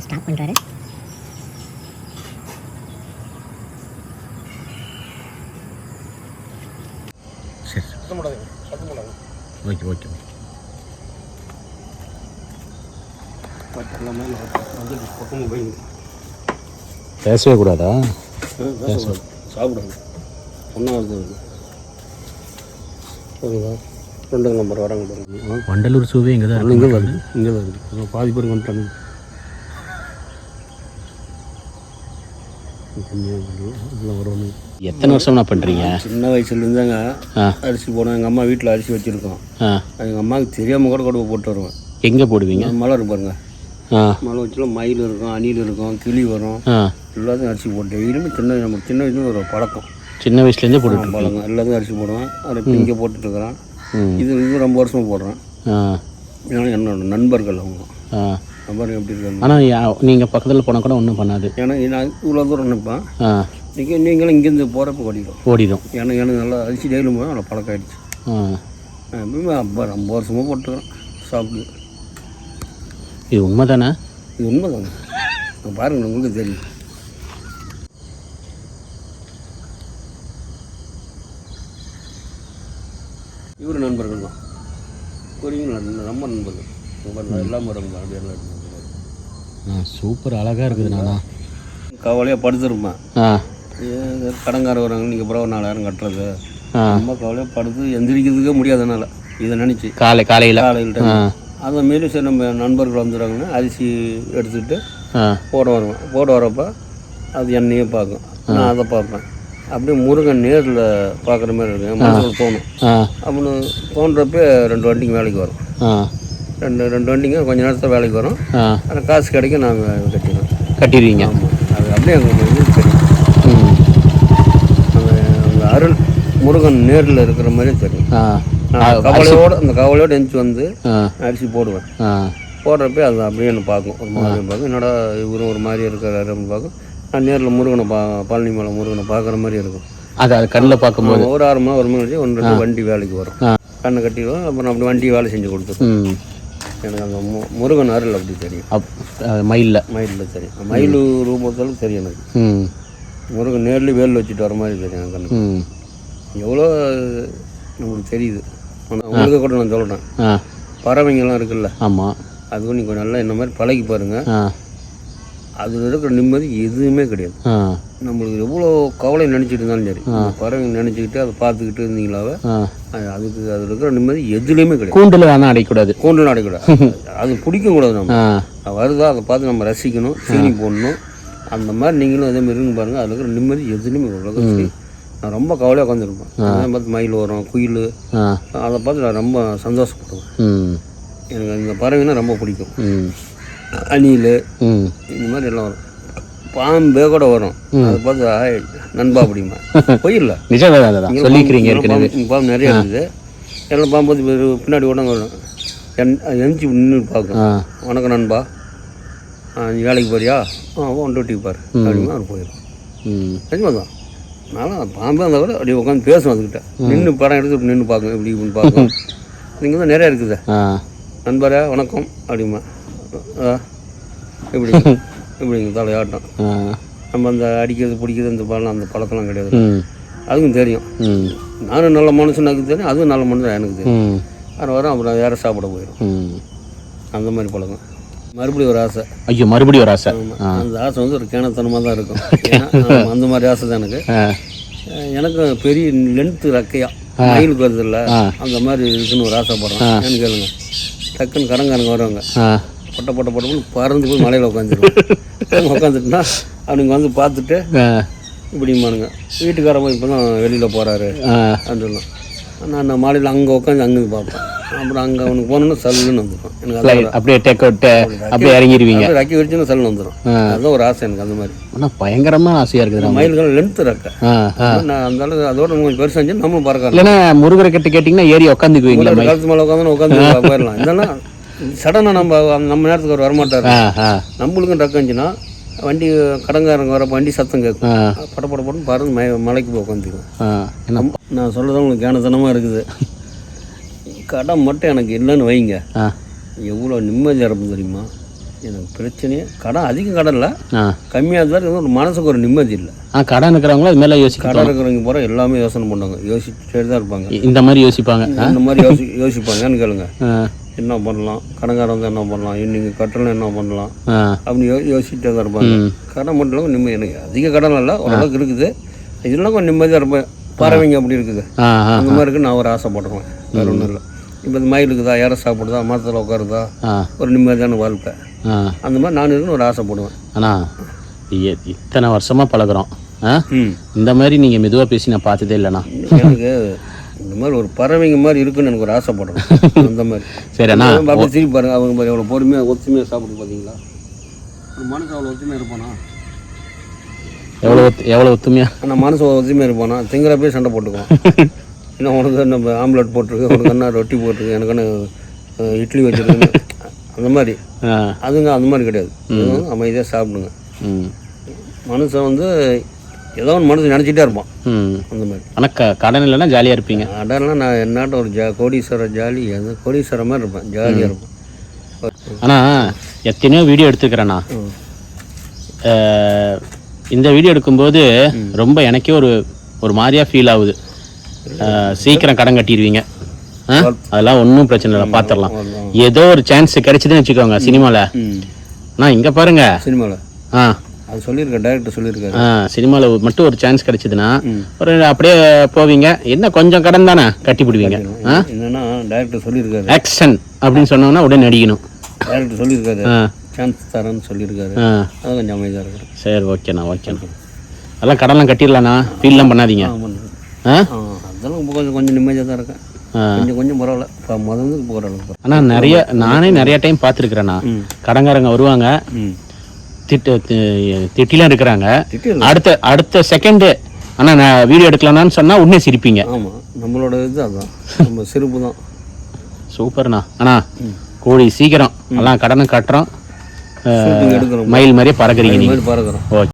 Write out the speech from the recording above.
Stop பண்ணுறாரு. சரி okay okay பேசவே கூடாதா? சாப்பிடுங்க ஒன்றாவது ரெண்டு நம்பர் வராங்க பாருங்க. வண்டலூர் சூவே இங்கே தான் இங்கே வருது, இங்கே வருது. பாதி பேர் வந்துட்டாங்க. வரணும். எத்தனை வருஷம்னா பண்ணுறீங்க? சின்ன வயசுலேருந்தாங்க அரிசி போடுவோம். எங்கள் அம்மா வீட்டில் அரிசி வச்சுருக்கோம். எங்கள் அம்மாவுக்கு தெரியாமல் கூட கொடுக்க போட்டு வருவேன். எங்கே போடுவீங்க? மலை இருப்பாருங்க, மலை வச்சுலாம் மயில் இருக்கும், அணில் இருக்கும், கிளி வரும், எல்லாத்தையும் அரிசி போட்டு டெய்லியுமே நமக்கு சின்ன வயசுல ஒரு பழக்கம். சின்ன வயசுலேருந்தே போட்டு பழக்கம். எல்லாத்தையும் அரிசி போடுவேன். அதை இப்போ இங்கே போட்டுட்ருக்குறேன். இது ரொம்ப வருஷமாக போடுறேன். ஏன்னா என்னோட நண்பர்கள் அவங்க நண்பர்கள் எப்படி இருக்காங்க. ஆனால் நீங்கள் பக்கத்தில் போனால் கூட ஒன்றும் பண்ணாது. ஏன்னா நான் இவ்வளோ தூரம் நினைப்பேன். நீங்களும் இங்கேருந்து போகிறப்ப ஓடிடும். ஏன்னா எனக்கு நல்லா அரிசி டெய்லியும் போது நல்லா பழக்கம் ஆகிடுச்சு. எப்பவுமே ரொம்ப வருஷமாக போட்டுக்கிறேன் சாப்பிட்டு. இது உண்மை தானே? இது உண்மை தானே, பாருங்கள் உங்களுக்கு தெரியும். இவர் நண்பர்கள் தான், புரியுங்களா? நம்ம நண்பர்கள் எல்லாம் வரும். சூப்பர் அழகாக இருக்குது. நானா கவலையாக படுத்துருப்பேன். கடங்கார வராங்க, நீங்கள் அப்புறம் 4000 கட்டுறது ரொம்ப கவலையாக படுத்து எந்திரிக்கிறதுக்கே முடியாதனால இதை நினச்சி காலையில் அதை மாரி சரி நம்ம நண்பர்கள் வந்துடுறாங்கன்னா அரிசி எடுத்துக்கிட்டு போட வருவேன். போட வரப்போ அது என்னையே பார்க்கும், நான் அதை பார்ப்பேன். அப்படியே முருகன் நேரில் பார்க்குற மாதிரி இருக்கும். மனசில் தோணும். அப்படின்னு தோன்றப்போ 2 வண்டிங்க வேலைக்கு வரும். ரெண்டு வண்டிங்க கொஞ்சம் நேரத்தில் வேலைக்கு வரும். ஆனால் காசு கிடைக்கும், நாங்கள் கட்டிடுவீங்க. அது அப்படியே எங்களுக்கு தெரியும். அந்த அருள் முருகன் நேரில் இருக்கிற மாதிரியே தெரியும். அந்த கவலையோடு எழுந்துச்சி வந்து அரிசி போடுவேன். போடுறப்ப அது அப்படியே என்ன பார்க்கும், ஒரு மாதிரி பார்க்கும். என்னோட இவரும் ஒரு மாதிரி இருக்கிறாரு அப்படின்னு பார்க்கும். நான் நேரில் முருகனை பழனி மலை முருகனை பார்க்குற மாதிரி இருக்கும். அது கண்ணில் பார்க்கும்போது ஒரு 6 மணி 1 மணி வச்சு 1-2 வண்டி வேலைக்கு வரும். கண்ணை கட்டிடுவோம். அப்புறம் அப்படி வண்டி வேலை செஞ்சு கொடுத்துருவோம். எனக்கு அந்த முருகன் அருள் அப்படி தெரியும். மயிலில் தெரியும். மயில் ரூபத்தாலும் தெரியும் எனக்கு. முருகன் நேரில் வேல் வச்சுட்டு வர மாதிரி தெரியும் எனக்கு. எவ்வளோ நம்மளுக்கு தெரியுது. உங்களுக்கு கூட நான் சொல்கிறேன், பறவைங்கள்லாம் இருக்குல்ல, ஆமாம், அதுவும் நீங்கள் நல்லா என்ன மாதிரி பழகி பாருங்கள். அதில் இருக்கிற நிம்மதி எதுவுமே கிடையாது. நம்மளுக்கு எவ்வளோ கவலை நினச்சிட்டு இருந்தாலும் சரி, பறவைங்க நினச்சிக்கிட்டு அதை பார்த்துக்கிட்டு இருந்தீங்களாவே அதுக்கு அதில் இருக்கிற நிம்மதி எதுலேயுமே கிடையாது. கூண்டில் வேணால் அடைக்கூடாது. அது பிடிக்கக்கூடாது. நம்ம வருதா அதை பார்த்து நம்ம ரசிக்கணும், சீனி போடணும். அந்த மாதிரி நீங்களும் அதே மாதிரி இருங்க பாருங்கள். அதில் இருக்கிற நிம்மதி எதுலேயுமே கிடையாது. நான் ரொம்ப கவலையாக உட்காந்துருப்பேன். அதை பார்த்து மயில் வரும், குயில், அதை பார்த்து நான் ரொம்ப சந்தோஷப்படுவேன். எனக்கு இந்த பறவைன்னா ரொம்ப பிடிக்கும். அணில் இந்த மாதிரி எல்லாம் வரும். பாம்பே கூட வரும். அதை பார்த்து நண்பா அப்படிமா போயிடல. பாம்பு நிறைய இருக்குது. எல்லாம் பாம்பு பின்னாடி கூட வரும். எந்திச்சு நின்று பார்க்கும். வணக்கம் நண்பா, நீ வேலைக்கு போறியா? ஒன் டியூட்டிக்கு பாரு அப்படிமா அவர் போயிடும். நிஜமா தான். அதனால பாம்பே இருந்தால் கூட அப்படி உட்காந்து பேசும். அதுக்கிட்ட நின்று படம் எடுத்து நின்று பார்க்கும். இப்படி இப்படின்னு பார்க்கும். நீங்கள் தான் நிறையா இருக்குது. நண்பரே வணக்கம் அப்படிமா இப்படிங்க தலையாட்டம். நம்ம அந்த அடிக்கிறது பிடிக்கிறது இந்த அந்த பழக்கம்லாம் கிடையாது. அதுக்கும் தெரியும். நானும் நல்ல மனுஷனுக்கு தெரியும், அதுவும் நல்ல மனுஷன் எனக்கு தெரியும். அது வரும். அப்புறம் வேறு சாப்பிட போயிடும். அந்த மாதிரி பழக்கம். மறுபடியும் ஒரு ஆசை. மறுபடியும் ஒரு ஆசை. அந்த ஆசை வந்து ஒரு கேணத்தனமாக தான் இருக்கும். அந்த மாதிரி ஆசை தான் எனக்கு. எனக்கு பெரிய லென்த்து ரெக்கையா மயிலுக்கு வருது இல்லை, அந்த மாதிரி இருக்குன்னு ஒரு ஆசைப்படுறேன். ஏன்னு கேளுங்க, டக்குன்னு கடங்காரங்க வருவாங்க, பொட்ட பறந்து போய் மலையில் உட்காந்துட்டுனா அவனுங்க வந்து பார்த்துட்டு இப்படிமானுங்க வீட்டுக்காரங்க இப்போ தான் வெளியில் போகிறாரு அப்படின்னு சொல்லலாம். நான் மாலையில் அங்கே உட்காந்து அங்கே பார்ப்பேன். அப்புறம் அங்கே அவனுக்கு போனோன்னா சல்லுன்னு வந்துடும். எனக்கு அப்படியே இறங்கிடுவீங்க. ரக்கி வச்சுன்னா சல்லுன்னு வந்துடும். அதுதான் ஒரு ஆசை எனக்கு. அந்த மாதிரி ஆனால் பயங்கரமாக ஆசையாக இருக்குது. மயில்கள் லென்த்து ரெக்க. நான் அந்த அளவுக்கு அதோட கொஞ்சம் பெருசாக இருந்துச்சு நம்மளும் பறக்கலாம். இல்லைன்னா முருகரை கிட்ட கேட்டிங்கன்னா ஏறி உட்காந்துக்குவீங்களா? காலத்து மேலே உட்காந்து போயிடலாம். இதெல்லாம் சடனாக நம்ம நேரத்துக்கு ஒரு வரமாட்டார். நம்மளுக்கும் டக்கு இருந்துச்சுன்னா வண்டி கடங்காரங்க வர வண்டி சத்தம் கேட்கும். படப்படப்பட்டு பறந்து மலைக்கு போய் உட்காந்துக்கும். நான் சொல்கிறத உங்களுக்கு கேனத்தனமாக இருக்குது. கடை மட்டும் எனக்கு இல்லைன்னு வைங்க, எவ்வளோ நிம்மதியாக இருக்கும் தெரியுமா? எனக்கு பிரச்சனையே கடன் அதிகம் கடன் இல்லை, ஆ கம்மியாக தான் ஒரு மனசுக்கு ஒரு நிம்மதி இல்லை. கடன் இருக்கிறவங்களும் அது மேலே யோசிக்க கடன் இருக்கிறவங்க போகிற எல்லாமே யோசனை பண்ணுவாங்க, யோசிச்சுட்டே தான் இருப்பாங்க. இந்த மாதிரி யோசிப்பாங்க. இந்த மாதிரி யோசிப்பாங்கன்னு கேளுங்க. என்ன பண்ணலாம், கடன்காரன் வந்து என்ன பண்ணலாம், இன்னைக்கு கட்டணும் என்ன பண்ணலாம் அப்படின்னு யோசிச்சுட்டே தான் இருப்பாங்க. கடன் மட்டும் நிம்மதி, எனக்கு அதிக கடன் இல்லை, ஓரளவுக்கு இருக்குது, இதெல்லாம் கொஞ்சம் நிம்மதியாக இருப்பேன். பறவைங்க அப்படி இருக்குது, அந்த மாதிரி இருக்கு. நான் ஒரு ஆசைப்படுறேன், வேறு ஒன்றும் இல்லை. இப்போ இந்த மயில் இருக்குதா, யாரை சாப்பிடுதா, மரத்தில் உட்காருதா, ஒரு நிம்மதியான வாழ்க்கை, அந்த மாதிரி நான் இருக்குன்னு ஒரு ஆசைப்படுவேன். ஆனால் இத்தனை வருஷமாக பழகுறோம், இந்த மாதிரி நீங்கள் மெதுவாக பேசி நான் பார்த்ததே இல்லைண்ணா. எனக்கு இந்த மாதிரி ஒரு பறவைங்க மாதிரி இருக்குன்னு எனக்கு ஒரு ஆசைப்படுறேன். அந்த மாதிரி சரி அண்ணா, அப்படி திருப்பி பாருங்க, அவங்க எவ்வளோ பொறுமையாக ஒத்துமையாக சாப்பிட்டு பார்த்தீங்களா? ஒரு மனசு அவ்வளோ ஒத்துமையாக இருப்பானா? எவ்வளோ ஒத்துமையா? ஆனால் மனசு ஒத்துமையாக இருப்பானா? திங்கிறப்பே சண்டை போட்டுக்குவோம். இல்லை உனக்கு நம்ம ஆம்லெட் போட்டிருக்கு, உனக்கு என்ன ரொட்டி போட்டிருக்கு, எனக்கு என்ன இட்லி வச்சுருக்கு, அந்த மாதிரி. அதுங்க அந்த மாதிரி கிடையாது, அமைதியாக சாப்பிடுங்க. மனுஷன் வந்து ஏதோ ஒன்று மனசு நினச்சிட்டே இருப்பான், அந்த மாதிரி. ஆனால் கடன் இல்லைன்னா ஜாலியாக இருப்பீங்க. கடன்லாம் நான் என்னாட்ட ஒரு கோடீஸ்வர ஜாலி, கோடீஸ்வர மாதிரி இருப்பேன், ஜாலியாக இருப்பேன். ஆனால் எத்தனையோ வீடியோ எடுத்துக்கிறேண்ணா. இந்த வீடியோ எடுக்கும்போது ரொம்ப எனக்கே ஒரு மாதிரியாக ஃபீல் ஆகுது. சீக்கிரம் கடன் கட்டிடுவீங்க, அதெல்லாம் ஒன்றும் பிரச்சனை இல்லை, பார்த்துடலாம். ஏதோ ஒரு சான்ஸ் கிடைச்சதுன்னு வச்சுக்கோங்க சினிமாவில். நான் இங்கே பாருங்க, சினிமாவில் அது சொல்லியிருக்கேன், டைரக்டர் சொல்லியிருக்காரு. சினிமாவில் மட்டும் ஒரு சான்ஸ் கிடைச்சதுன்னா ஒரு அப்படியே போவீங்க. என்ன கொஞ்சம் கடன் தானே கட்டி பிடிவீங்க. என்னன்னா டைரக்டர் சொல்லியிருக்காரு, ஆக்ஷன் அப்படின்னு சொன்னோன்னா உடனே நடிக்கணும். டைரக்டர் சொல்லியிருக்காரு, சான்ஸ் தரேன்னு சொல்லியிருக்காரு, அதான் கொஞ்சம் அமைதியாக இருக்கிறேன். சரி, ஓகேண்ணா, ஓகேண்ணா. அதெல்லாம் கடன்லாம் கட்டிடலாண்ணா, ஃபீல்லாம் பண்ணாதீங்க. அதெல்லாம் கொஞ்சம் நிம்மதியாக தான் இருக்கேன், கொஞ்சம் பரவாயில்ல. இப்போ முதல்ல போகிற ஆனால் நானே நிறைய டைம் பார்த்துருக்குறேண்ணா. கடன்காரங்க வருவாங்க, திட்டிலாம் இருக்கிறாங்க. அடுத்த செகண்டு ஆனால் நான் வீடியோ எடுக்கலான்னு சொன்னால் உடனே சிரிப்பீங்க. ஆமாம், நம்மளோட இது அதான், நம்ம சிரிப்பு தான். சூப்பர்ண்ணா. அண்ணா கூடி சீக்கிரம் எல்லாம் கடனை கட்டுறோம், மயில் மாதிரியே பறக்குறீங்க நீங்கள். பறக்குறோம். ஓகே.